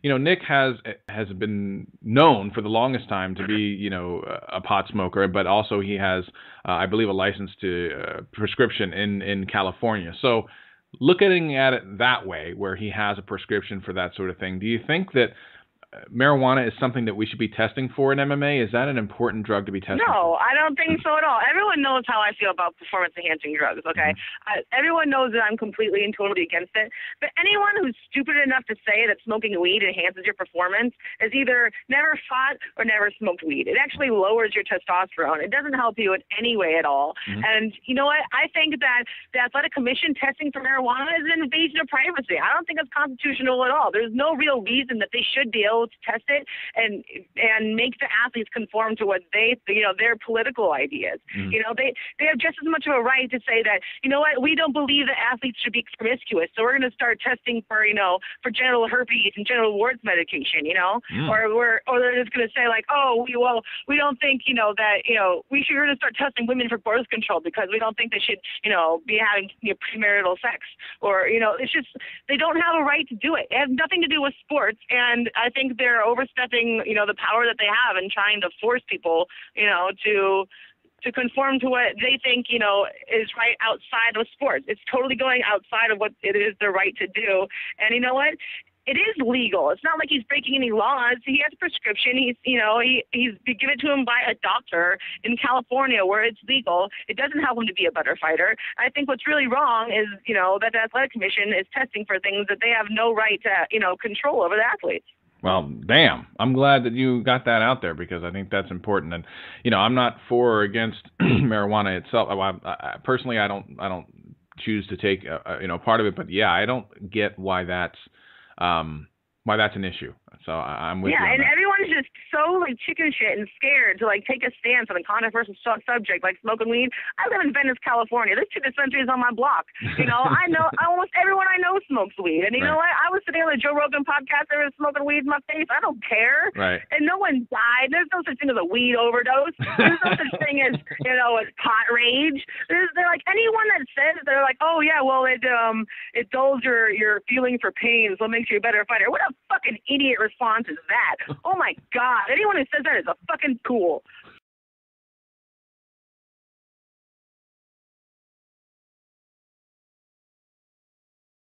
Nick has been known for the longest time to be, a pot smoker, but also he has, I believe, a license to prescription in California. So looking at it that way, where he has a prescription for that sort of thing, do you think that marijuana is something that we should be testing for in MMA? Is that an important drug to be testing No, for? I don't think so at all. Everyone knows how I feel about performance-enhancing drugs, okay? Everyone knows that I'm completely and totally against it. But anyone who's stupid enough to say that smoking weed enhances your performance has either never fought or never smoked weed. It actually lowers your testosterone. It doesn't help you in any way at all. And you know what? I think that the Athletic Commission testing for marijuana is an invasion of privacy. I don't think it's constitutional at all. There's no real reason that they should be able to test it and make the athletes conform to what their political ideas. They have just as much of a right to say that, we don't believe that athletes should be promiscuous, so we're going to start testing for genital herpes and genital warts medication, or they're just going to say like, we don't think, we're going to start testing women for birth control because we don't think they should, be having premarital sex, or, it's just, they don't have a right to do it. It has nothing to do with sports, and I think they're overstepping, the power that they have and trying to force people, to conform to what they think, is right outside of sports. It's totally going outside of what it is their right to do. And you know what? It is legal. It's not like he's breaking any laws. He has a prescription. He's given to him by a doctor in California where it's legal. It doesn't help him to be a better fighter. I think what's really wrong is, that the Athletic Commission is testing for things that they have no right to, control over the athletes. Well, damn. I'm glad that you got that out there because I think that's important. And I'm not for or against marijuana itself. Personally, I don't choose to take part of it, but yeah, I don't get why that's an issue. So I'm with you. Yeah, on and that. everyone's just so chicken shit and scared to take a stance on a controversial subject like smoking weed. I live in Venice, California. There's 2 dispensaries on my block. I know almost everyone I know smokes weed. And you know what? I was sitting on the Joe Rogan podcast. They were smoking weed in my face. I don't care. Right. And no one died. There's no such thing as a weed overdose. There's no such thing as as pot rage. They're like anyone that says they're like, oh yeah, well it dulls your feeling for pain, so it makes you a better fighter. What a fucking idiot response is that? Oh my God! Anyone who says that is a fucking fool.